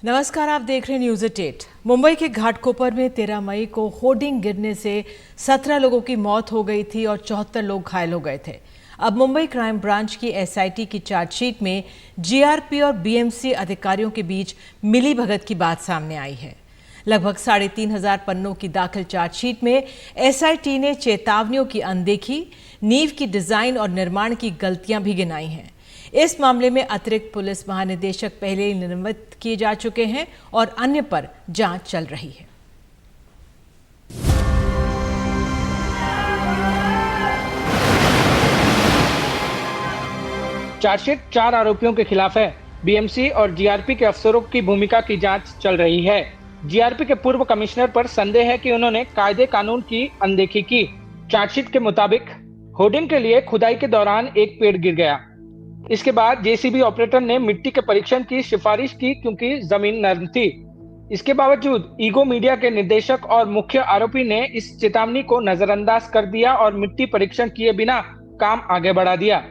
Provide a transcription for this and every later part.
नमस्कार, आप देख रहे हैं न्यूज़ 8। मुंबई के घाटकोपर में 13 मई को होर्डिंग गिरने से 17 लोगों की मौत हो गई थी और 74 लोग घायल हो गए थे। अब मुंबई क्राइम ब्रांच की एसआईटी की चार्जशीट में जीआरपी और बीएमसी अधिकारियों के बीच मिलीभगत की बात सामने आई है। लगभग 3,500 पन्नों की दाखिल चार्जशीट में एसआईटी ने चेतावनियों की अनदेखी, नींव की डिजाइन और निर्माण की गलतियां भी गिनाई हैं। इस मामले में अतिरिक्त पुलिस महानिदेशक पहले ही निलंबित किए जा चुके हैं और अन्य पर जांच चल रही है। चार्जशीट 4 आरोपियों के खिलाफ है। बीएमसी और जीआरपी के अफसरों की भूमिका की जांच चल रही है। जीआरपी के पूर्व कमिश्नर पर संदेह है कि उन्होंने कायदे कानून की अनदेखी की। चार्जशीट के मुताबिक होर्डिंग के लिए खुदाई के दौरान एक पेड़ गिर गया। इसके बाद जेसीबी ऑपरेटर ने मिट्टी के परीक्षण की सिफारिश की क्योंकि जमीन नर्म थी। इसके बावजूद ईगो मीडिया के निदेशक और मुख्य आरोपी ने इस चेतावनी को नजरअंदाज कर दिया और मिट्टी परीक्षण किए बिना काम आगे बढ़ा दिया।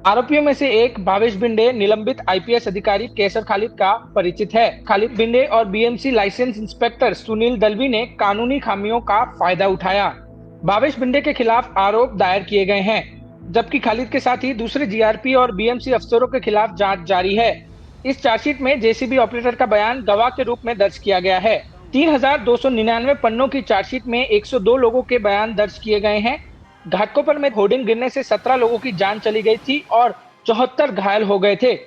आरोपियों में से एक भावेश बिंडे निलंबित आईपीएस अधिकारी केसर खालिद का परिचित है। खालिद बिंडे और BMC license inspector Sunil Dalvi ने कानूनी खामियों का फायदा उठाया। भावेश बिंडे के खिलाफ आरोप दायर किए गए हैं, जबकि खालिद के साथ ही दूसरे जीआरपी और बीएमसी अफसरों के खिलाफ जांच जारी है। इस चार्जशीट में जेसीबी ऑपरेटर का बयान गवाह के रूप में दर्ज किया गया है। 3,299 पन्नों की चार्जशीट में 102 लोगों के बयान दर्ज किए गए हैं। घाटकोपर में होर्डिंग गिरने से 17 लोगों की जान चली गई थी और 74 घायल हो गए थे।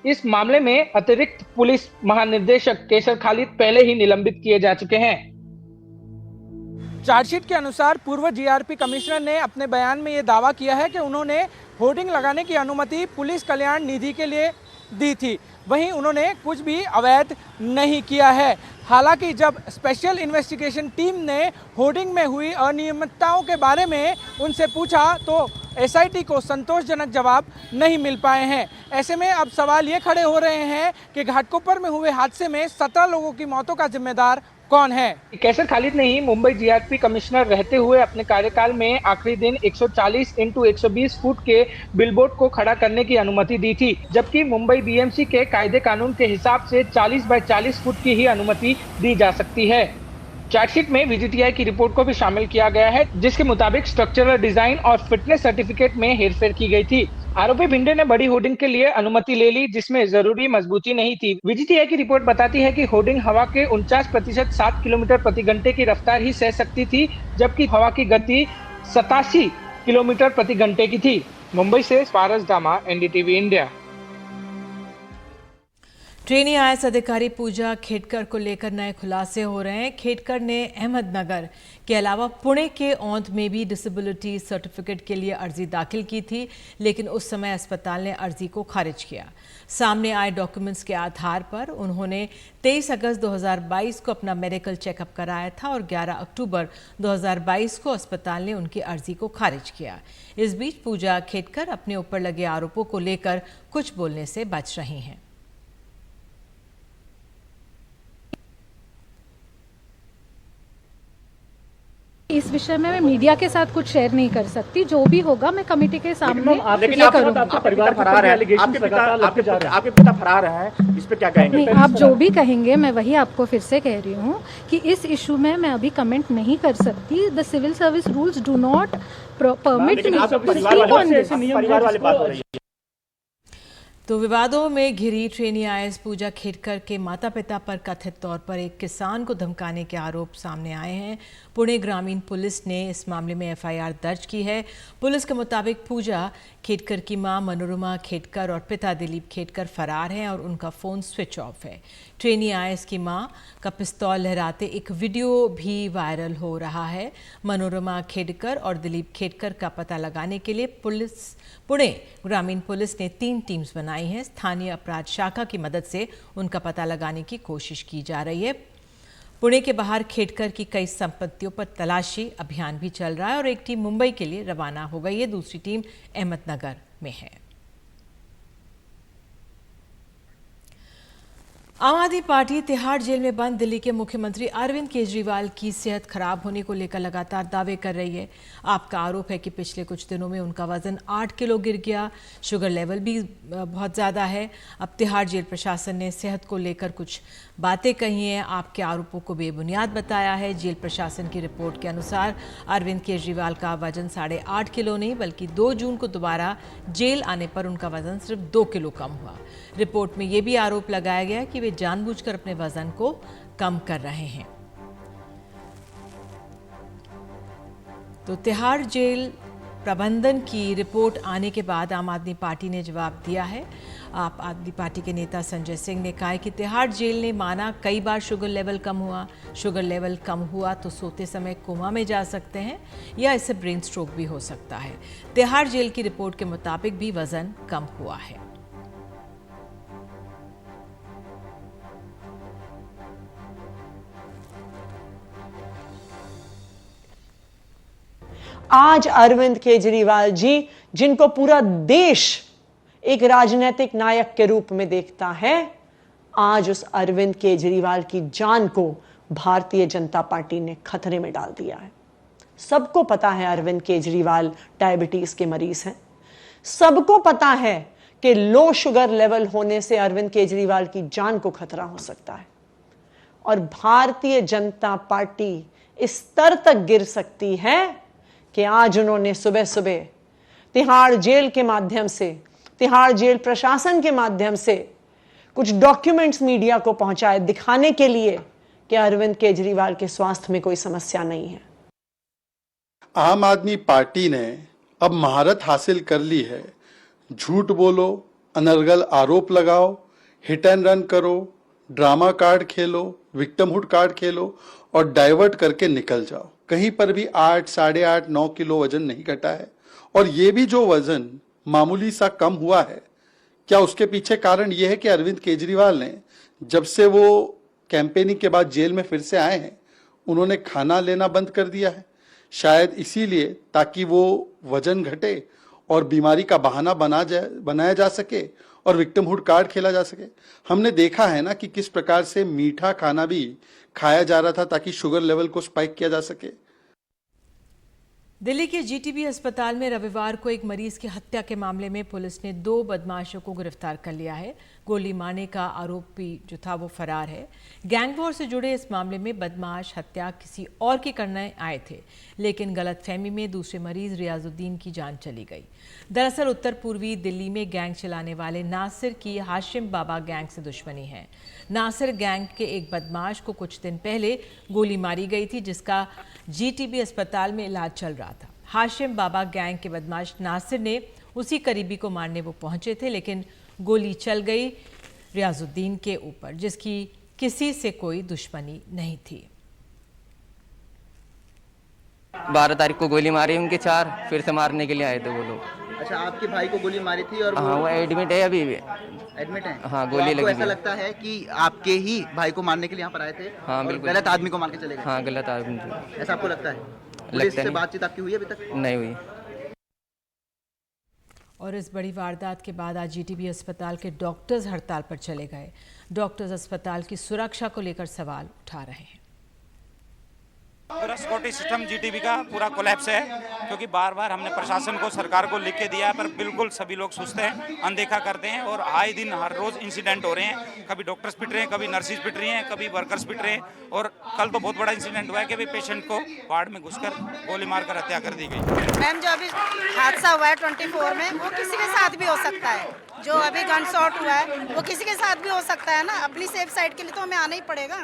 इस मामले में अतिरिक्त पुलिस महानिदेशक केसर खालिद पहले ही निलंबित किए जा चुके हैं। चार्जशीट के अनुसार पूर्व जीआरपी कमिश्नर ने अपने बयान में ये दावा किया है कि उन्होंने होर्डिंग लगाने की अनुमति पुलिस कल्याण निधि के लिए दी थी। वहीं उन्होंने कुछ भी अवैध नहीं किया है। हालांकि जब स्पेशल इन्वेस्टिगेशन टीम ने होर्डिंग में हुई अनियमितताओं के बारे में उनसे पूछा तो एसआईटी को संतोषजनक जवाब नहीं मिल पाए हैं। ऐसे में अब सवाल ये खड़े हो रहे हैं कि घाटकोपर में हुए हादसे में 17 लोगों की मौतों का जिम्मेदार कौन है। केसर खालिद ने ही मुंबई जीआरपी कमिश्नर रहते हुए अपने कार्यकाल में आखिरी दिन 140 × 120 फुट के बिलबोर्ड को खड़ा करने की अनुमति दी थी, जबकि मुंबई बीएमसी के कायदे कानून के हिसाब से 40 × 40 फुट की ही अनुमति दी जा सकती है। चार्जशीट में वीजीटीआई की रिपोर्ट को भी शामिल किया गया है, जिसके मुताबिक स्ट्रक्चरल डिजाइन और फिटनेस सर्टिफिकेट में हेरफेर की गई थी। आरोपी भिंडे ने बड़ी होर्डिंग के लिए अनुमति ले ली, जिसमें जरूरी मजबूती नहीं थी। वीजीटीआई की रिपोर्ट बताती है कि होर्डिंग हवा के 49% 7 किलोमीटर प्रति घंटे की रफ्तार ही सह सकती थी, जबकि हवा की गति 87 किलोमीटर प्रति घंटे की थी। मुंबई से पारस दामा, एनडीटीवी इंडिया। ट्रेनी आईएएस अधिकारी पूजा खेडकर को लेकर नए खुलासे हो रहे हैं। खेडकर ने अहमदनगर के अलावा पुणे के औंध में भी डिसेबिलिटी सर्टिफिकेट के लिए अर्जी दाखिल की थी, लेकिन उस समय अस्पताल ने अर्जी को खारिज किया। सामने आए डॉक्यूमेंट्स के आधार पर उन्होंने 23 अगस्त 2022 को अपना मेडिकल चेकअप कराया था और 11 अक्टूबर 2022 को अस्पताल ने उनकी अर्जी को खारिज किया। इस बीच पूजा खेडकर अपने ऊपर लगे आरोपों को लेकर कुछ बोलने से बच रही हैं। इस विषय में मैं मीडिया के साथ कुछ शेयर नहीं कर सकती। जो भी होगा मैं कमेटी के सामने ये करूंगा। आपका परिवार फरार है, आपके पिता फरार हैं, इस पे क्या कहेंगे? नहीं, आप जो भी कहेंगे मैं वही आपको फिर से कह रही हूँ कि इस इशू में मैं अभी कमेंट नहीं कर सकती। The civil service rules do not permit me to speak on this. परिवार वाली बात हो रही है। तो विवादों में घिरी ट्रेनी आईएएस पूजा खेडकर के माता पिता पर कथित तौर पर एक किसान को धमकाने के आरोप सामने आए हैं। पुणे ग्रामीण पुलिस ने इस मामले में एफआईआर दर्ज की है। पुलिस के मुताबिक पूजा खेडकर की मां मनोरमा खेडकर और पिता दिलीप खेडकर फरार हैं और उनका फ़ोन स्विच ऑफ है। ट्रेनी आईएएस की मां का पिस्तौल लहराते एक वीडियो भी वायरल हो रहा है। मनोरमा खेडकर और दिलीप खेडकर का पता लगाने के लिए पुणे ग्रामीण पुलिस ने 3 टीम्स बनाई हैं। स्थानीय अपराध शाखा की मदद से उनका पता लगाने की कोशिश की जा रही है। पुणे के बाहर खेडकर की कई संपत्तियों पर तलाशी अभियान भी चल रहा है और एक टीम मुंबई के लिए रवाना हो गई है, दूसरी टीम अहमदनगर में है। आम आदमी पार्टी तिहाड़ जेल में बंद दिल्ली के मुख्यमंत्री अरविंद केजरीवाल की सेहत खराब होने को लेकर लगातार दावे कर रही है। आपका आरोप है कि पिछले कुछ दिनों में उनका वजन 8 किलो गिर गया, शुगर लेवल भी बहुत ज़्यादा है। अब तिहाड़ जेल प्रशासन ने सेहत को लेकर कुछ बातें कही हैं, आपके आरोपों को बेबुनियाद बताया है। जेल प्रशासन की रिपोर्ट के अनुसार अरविंद केजरीवाल का वजन 8.5 किलो नहीं बल्कि 2 जून को दोबारा जेल आने पर उनका वजन सिर्फ 2 किलो कम हुआ। रिपोर्ट में यह भी आरोप लगाया गया कि वे जानबूझकर अपने वजन को कम कर रहे हैं। तो तिहाड़ जेल प्रबंधन की रिपोर्ट आने के बाद आम आदमी पार्टी ने जवाब दिया है। आप आदमी पार्टी के नेता संजय सिंह ने कहा है कि तिहाड़ जेल ने माना कई बार शुगर लेवल कम हुआ। शुगर लेवल कम हुआ तो सोते समय कोमा में जा सकते हैं या इससे ब्रेन स्ट्रोक भी हो सकता है। तिहाड़ जेल की रिपोर्ट के मुताबिक भी वजन कम हुआ है। आज अरविंद केजरीवाल जी, जिनको पूरा देश एक राजनीतिक नायक के रूप में देखता है, आज उस अरविंद केजरीवाल की जान को भारतीय जनता पार्टी ने खतरे में डाल दिया है। सबको पता है अरविंद केजरीवाल डायबिटीज के मरीज हैं। सबको पता है कि लो शुगर लेवल होने से अरविंद केजरीवाल की जान को खतरा हो सकता है और भारतीय जनता पार्टी इस स्तर तक गिर सकती है कि आज उन्होंने सुबह सुबह तिहाड़ जेल के माध्यम से, तिहाड़ जेल प्रशासन के माध्यम से कुछ डॉक्यूमेंट्स मीडिया को पहुंचाए दिखाने के लिए कि अरविंद केजरीवाल के स्वास्थ्य में कोई समस्या नहीं है। आम आदमी पार्टी ने अब महारत हासिल कर ली है। झूठ बोलो, अनर्गल आरोप लगाओ, हिट एंड रन करो, ड्रामा कार्ड खेलो, विक्टिमहुड कार्ड खेलो और डाइवर्ट करके निकल जाओ। कहीं पर भी 8, 8.5, 9 किलो वजन नहीं घटा है। और ये भी जो वजन मामूली सा कम हुआ है, क्या उसके पीछे कारण ये है कि अरविंद केजरीवाल ने जब से वो कैंपेनिंग के बाद जेल में फिर से आए हैं, उन्होंने खाना लेना बंद कर दिया है? शायद इसीलिए, ताकि वो वजन घटे और बीमारी का बहाना बनाया जा सके और विक्टिमहुड कार्ड खेला जा सके। हमने देखा है ना कि किस प्रकार से मीठा खाना भी खाया जा रहा था ताकि शुगर लेवल को स्पाइक किया जा सके। दिल्ली के जीटीबी अस्पताल में रविवार को एक मरीज की हत्या के मामले में पुलिस ने 2 बदमाशों को गिरफ्तार कर लिया है। गोली मारने का आरोपी जो था वो फरार है। गैंग वॉर से जुड़े इस मामले में बदमाश हत्या किसी और की करने आए थे, लेकिन गलतफहमी में दूसरे मरीज रियाजुद्दीन की जान चली गई। दरअसल उत्तर पूर्वी दिल्ली में गैंग चलाने वाले नासिर की हाशिम बाबा गैंग से दुश्मनी है। नासिर गैंग के एक बदमाश को कुछ दिन पहले गोली मारी गई थी, जिसका जीटीबी अस्पताल में इलाज चल रहा था। हाशिम बाबा गैंग के बदमाश नासिर ने उसी करीबी को मारने वो पहुंचे थे, लेकिन गोली चल गई रियाजुद्दीन के ऊपर, जिसकी किसी से कोई दुश्मनी नहीं थी। 12 तारीख को गोली मारी उनके 4, फिर से मारने के लिए आए थे वो लोग। अच्छा, आपके भाई को गोली मारी थी और हाँ, वो एडमिट है अभी भी। एडमिट है? हाँ, तो गोली लगी। ऐसा लगता है कि आपके ही भाई को मारने के लिए यहाँ पर आए थे? हाँ, और बिल्कुल। गलत आदमी को मार के चले गए? हाँ, गलत आदमी। ऐसा आपको लगता है? पुलिस से नहीं। बातचीत आपकी हुई अभी तक? नहीं हुई। और इस बड़ी वारदात के बाद आज जीटीबी अस्पताल के डॉक्टर्स हड़ताल पर चले गए। डॉक्टर्स अस्पताल की सुरक्षा को लेकर सवाल उठा रहे हैं। पूरा सिक्योरिटी सिस्टम जीटीबी का पूरा कोलैप्स है, क्योंकि बार बार हमने प्रशासन को, सरकार को लिख के दिया है, पर बिल्कुल सभी लोग सुस्ते हैं, अनदेखा करते हैं और आए दिन हर रोज इंसिडेंट हो रहे हैं। कभी डॉक्टर्स पिट रहे हैं, कभी नर्सिस पिट रही हैं, कभी वर्कर्स पिट रहे हैं। और कल तो बहुत बड़ा इंसिडेंट हुआ है कि भी पेशेंट को वार्ड में घुसकर गोली मारकर हत्या कर दी गई। मैम, जो अभी हादसा हुआ है 24 में, वो किसी के साथ भी हो सकता है। जो अभी गन शॉट हुआ है वो किसी के साथ भी हो सकता है ना। अपनी सेफ साइड के लिए तो हमें आना ही पड़ेगा।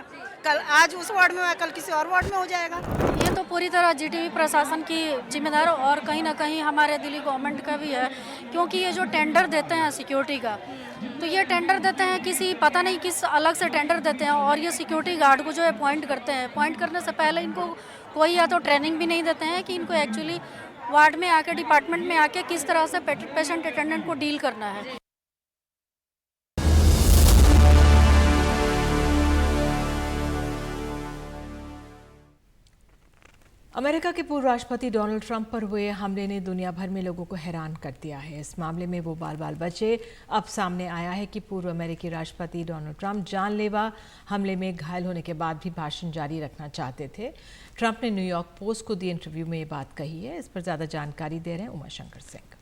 कल आज उस वार्ड में हुआ, कल किसी और वार्ड में हो जाएगा। ये तो पूरी तरह जीटीबी प्रशासन की जिम्मेदार और कहीं ना कहीं हमारे दिल्ली गवर्नमेंट का भी है, क्योंकि ये जो टेंडर देते हैं सिक्योरिटी का, तो ये टेंडर देते हैं किसी पता नहीं किस अलग से टेंडर देते हैं। और ये सिक्योरिटी गार्ड को जो है अपॉइंट करते हैं, अपॉइंट करने से पहले इनको कोई या तो ट्रेनिंग भी नहीं देते हैं कि इनको एक्चुअली वार्ड में आके, डिपार्टमेंट में आके किस तरह से पेशेंट अटेंडेंट को डील करना है। अमेरिका के पूर्व राष्ट्रपति डोनाल्ड ट्रंप पर हुए हमले ने दुनिया भर में लोगों को हैरान कर दिया है। इस मामले में वो बाल बाल बचे। अब सामने आया है कि पूर्व अमेरिकी राष्ट्रपति डोनाल्ड ट्रंप जानलेवा हमले में घायल होने के बाद भी भाषण जारी रखना चाहते थे। ट्रंप ने न्यूयॉर्क पोस्ट को दिए इंटरव्यू में ये बात कही है। इस पर ज़्यादा जानकारी दे रहे हैं उमाशंकर सिंह।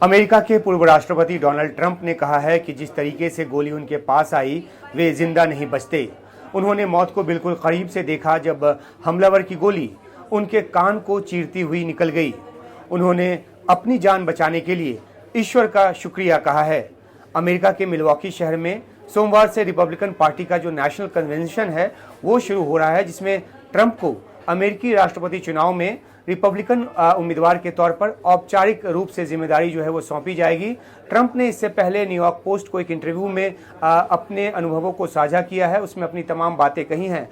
अमेरिका के पूर्व राष्ट्रपति डोनाल्ड ट्रंप ने कहा है कि जिस तरीके से गोली उनके पास आई वे जिंदा नहीं बचते। उन्होंने मौत को बिल्कुल करीब से देखा जब हमलावर की गोली उनके कान को चीरती हुई निकल गई। उन्होंने अपनी जान बचाने के लिए ईश्वर का शुक्रिया कहा है। अमेरिका के मिलवॉकी शहर में सोमवार से रिपब्लिकन पार्टी का जो नेशनल कन्वेंशन है वो शुरू हो रहा है, जिसमें ट्रंप को अमेरिकी राष्ट्रपति चुनाव में रिपब्लिकन उम्मीदवार के तौर पर औपचारिक रूप से जिम्मेदारी जो है वो सौंपी जाएगी। ट्रंप ने इससे पहले न्यूयॉर्क पोस्ट को एक इंटरव्यू में अपने अनुभवों को साझा किया है, उसमें अपनी तमाम बातें कही हैं।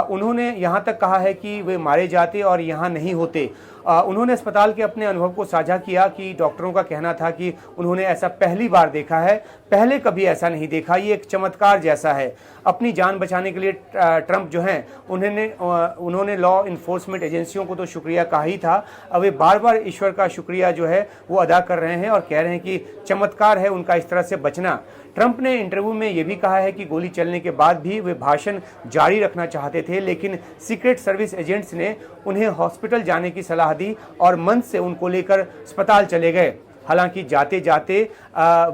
उन्होंने यहाँ तक कहा है कि वे मारे जाते और यहाँ नहीं होते। उन्होंने अस्पताल के अपने अनुभव को साझा किया कि डॉक्टरों का कहना था कि उन्होंने ऐसा पहली बार देखा है, पहले कभी ऐसा नहीं देखा, ये एक चमत्कार जैसा है। अपनी जान बचाने के लिए ट्रंप जो हैं उन्होंने लॉ इन्फोर्समेंट एजेंसियों को तो शुक्रिया कहा ही था, अब वे बार बार ईश्वर का शुक्रिया जो है वो अदा कर रहे हैं और कह रहे हैं कि चमत्कार है उनका इस तरह से बचना। ट्रंप ने इंटरव्यू में ये भी कहा है कि गोली चलने के बाद भी वे भाषण जारी रखना चाहते थे, लेकिन सीक्रेट सर्विस एजेंट्स ने उन्हें हॉस्पिटल जाने की सलाह दी और मन से उनको लेकर अस्पताल चले गए। हालांकि जाते जाते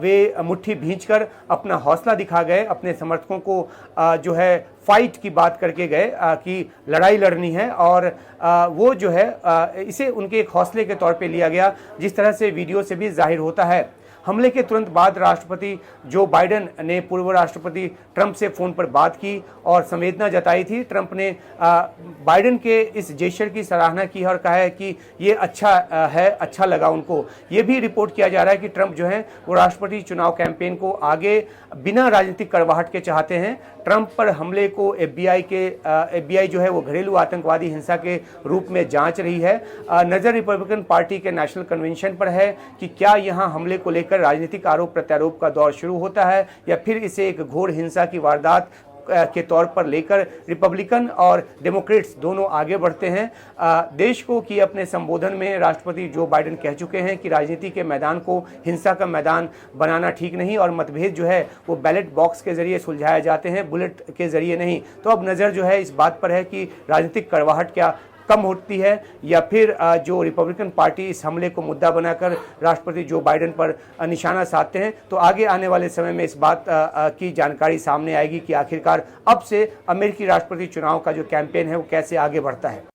वे मुट्ठी भींचकर अपना हौसला दिखा गए, अपने समर्थकों को जो है फाइट की बात करके गए कि लड़ाई लड़नी है, और वो जो है इसे उनके एक हौसले के तौर पे लिया गया, जिस तरह से वीडियो से भी जाहिर होता है। हमले के तुरंत बाद राष्ट्रपति जो बाइडेन ने पूर्व राष्ट्रपति ट्रंप से फ़ोन पर बात की और संवेदना जताई थी। ट्रंप ने बाइडेन के इस जेस्चर की सराहना की और कहा है कि ये अच्छा है, अच्छा लगा उनको। ये भी रिपोर्ट किया जा रहा है कि ट्रंप जो है वो राष्ट्रपति चुनाव कैंपेन को आगे बिना राजनीतिक कड़वाहट के चाहते हैं। ट्रंप पर हमले को FBI जो है वो घरेलू आतंकवादी हिंसा के रूप में जांच रही है। नज़र रिपब्लिकन पार्टी के नेशनल कन्वेंशन पर है कि क्या यहाँ हमले को लेकर राजनीतिक आरोप प्रत्यारोप का दौर शुरू होता है या फिर इसे एक घोर हिंसा की वारदात के तौर पर लेकर रिपब्लिकन और डेमोक्रेट्स दोनों आगे बढ़ते हैं। देश को कि अपने संबोधन में राष्ट्रपति जो बाइडेन कह चुके हैं कि राजनीति के मैदान को हिंसा का मैदान बनाना ठीक नहीं और मतभेद जो है वो बैलेट बॉक्स के जरिए सुलझाए जाते हैं, बुलेट के जरिए नहीं। तो अब नज़र जो है इस बात पर है कि राजनीतिक कड़वाहट क्या कम होती है या फिर जो रिपब्लिकन पार्टी इस हमले को मुद्दा बनाकर राष्ट्रपति जो बाइडेन पर निशाना साधते हैं। तो आगे आने वाले समय में इस बात की जानकारी सामने आएगी कि आखिरकार अब से अमेरिकी राष्ट्रपति चुनाव का जो कैंपेन है वो कैसे आगे बढ़ता है।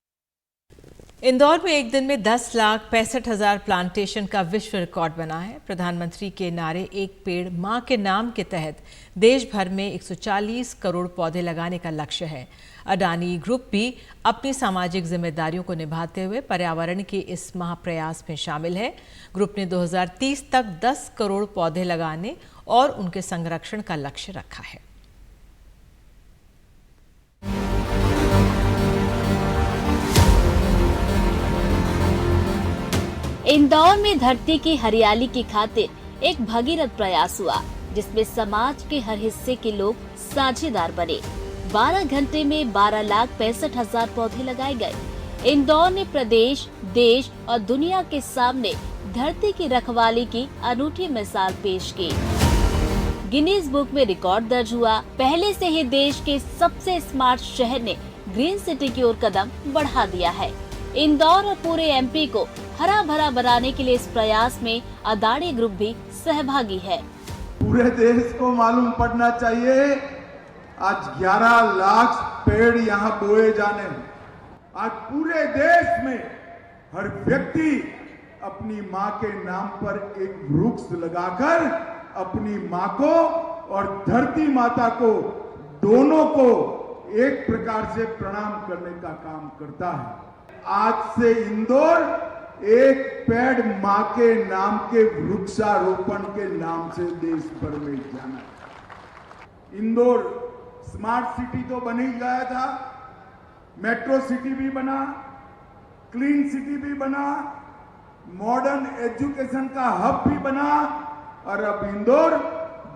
इंदौर में एक दिन में 10,65,000 प्लांटेशन का विश्व रिकॉर्ड बना है। प्रधानमंत्री के नारे एक पेड़ मां के नाम के तहत देश भर में 140 करोड़ पौधे लगाने का लक्ष्य है। अडानी ग्रुप भी अपनी सामाजिक जिम्मेदारियों को निभाते हुए पर्यावरण के इस महाप्रयास में शामिल है। ग्रुप ने 2030 तक 10 करोड़ पौधे लगाने और उनके संरक्षण का लक्ष्य रखा है। इंदौर में धरती की हरियाली की खातिर एक भगीरथ प्रयास हुआ, जिसमें समाज के हर हिस्से के लोग साझेदार बने। 12 घंटे में 12,65,000 पौधे लगाए गए। इंदौर ने प्रदेश, देश और दुनिया के सामने धरती की रखवाली की अनूठी मिसाल पेश की। गिनीज बुक में रिकॉर्ड दर्ज हुआ। पहले से ही देश के सबसे स्मार्ट शहर ने ग्रीन सिटी की ओर कदम बढ़ा दिया है। इंदौर और पूरे MP को हरा भरा बनाने के लिए इस प्रयास में अडानी ग्रुप भी सहभागी है। पूरे देश को मालूम पड़ना चाहिए, आज 11 लाख पेड़ यहाँ बोए जाने हैं। आज पूरे देश में हर व्यक्ति अपनी माँ के नाम पर एक वृक्ष लगाकर अपनी माँ को और धरती माता को दोनों को एक प्रकार से प्रणाम करने का काम करता है। आज से इंदौर एक पेड़ माँ के नाम के वृक्षारोपण के नाम से देश भर में जाना है। इंदौर स्मार्ट सिटी तो बन ही गया था, मेट्रो सिटी भी बना, क्लीन सिटी भी बना, मॉडर्न एजुकेशन का हब भी बना और अब इंदौर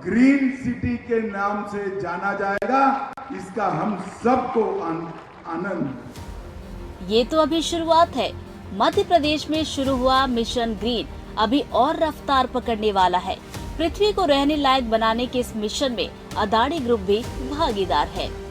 ग्रीन सिटी के नाम से जाना जाएगा। इसका हम सबको आनंद। ये तो अभी शुरुआत है। मध्य प्रदेश में शुरू हुआ मिशन ग्रीन अभी और रफ्तार पकड़ने वाला है। पृथ्वी को रहने लायक बनाने के इस मिशन में अदानी ग्रुप भी भागीदार है।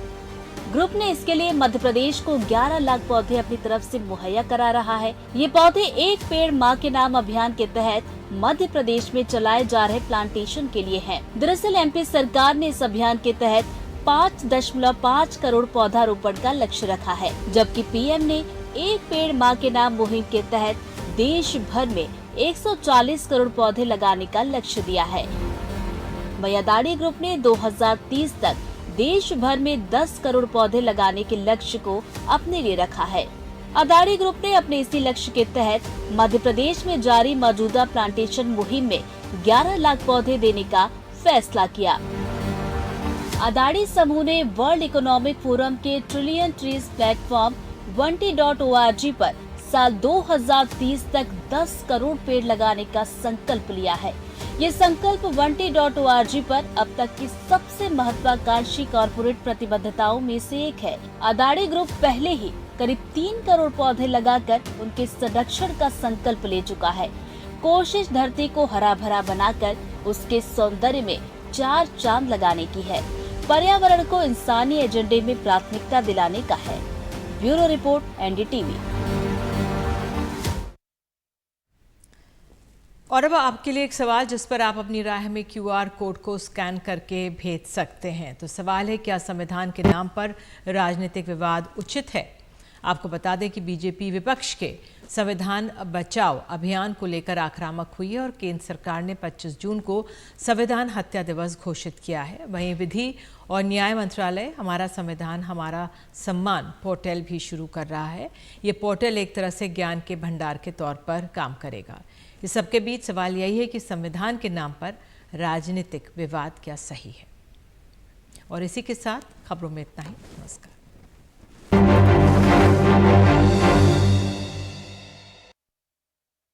ग्रुप ने इसके लिए मध्य प्रदेश को 11 लाख पौधे अपनी तरफ से मुहैया करा रहा है। ये पौधे एक पेड़ माँ के नाम अभियान के तहत मध्य प्रदेश में चलाए जा रहे प्लांटेशन के लिए हैं। दरअसल एमपी सरकार ने इस अभियान के तहत 5.5 करोड़ पौधारोपण का लक्ष्य रखा है, जबकि पीएम ने एक पेड़ माँ के नाम मुहिम के तहत देश भर में 140 करोड़ पौधे लगाने का लक्ष्य दिया है। वहीं अदानी ग्रुप ने 2030 तक देश भर में 10 करोड़ पौधे लगाने के लक्ष्य को अपने लिए रखा है। अदानी ग्रुप ने अपने इसी लक्ष्य के तहत मध्य प्रदेश में जारी मौजूदा प्लांटेशन मुहिम में 11 लाख पौधे देने का फैसला किया। अदानी समूह ने वर्ल्ड इकोनॉमिक फोरम के ट्रिलियन ट्रीज प्लेटफॉर्म 1T.org पर साल 2030 तक 10 करोड़ पेड़ लगाने का संकल्प लिया है। ये संकल्प 1T.org पर अब तक की सबसे महत्वाकांक्षी कॉर्पोरेट प्रतिबद्धताओं में से एक है। अदानी ग्रुप पहले ही करीब 3 करोड़ पौधे लगाकर उनके संरक्षण का संकल्प ले चुका है। कोशिश धरती को हरा भरा बनाकर उसके सौंदर्य में 4 चांद लगाने की है। पर्यावरण को इंसानी एजेंडे में प्राथमिकता दिलाने का है। Bureau report, NDTV. और अब आपके लिए एक सवाल जिस पर आप अपनी राय हमें QR कोड को स्कैन करके भेज सकते हैं। तो सवाल है, क्या संविधान के नाम पर राजनीतिक विवाद उचित है? आपको बता दें कि बीजेपी विपक्ष के संविधान बचाओ अभियान को लेकर आक्रामक हुई है और केंद्र सरकार ने 25 जून को संविधान हत्या दिवस घोषित किया है। वहीं विधि और न्याय मंत्रालय हमारा संविधान हमारा सम्मान पोर्टल भी शुरू कर रहा है। ये पोर्टल एक तरह से ज्ञान के भंडार के तौर पर काम करेगा। इस सबके बीच सवाल यही है कि संविधान के नाम पर राजनीतिक विवाद क्या सही है? और इसी के साथ खबरों में इतना ही। नमस्कार।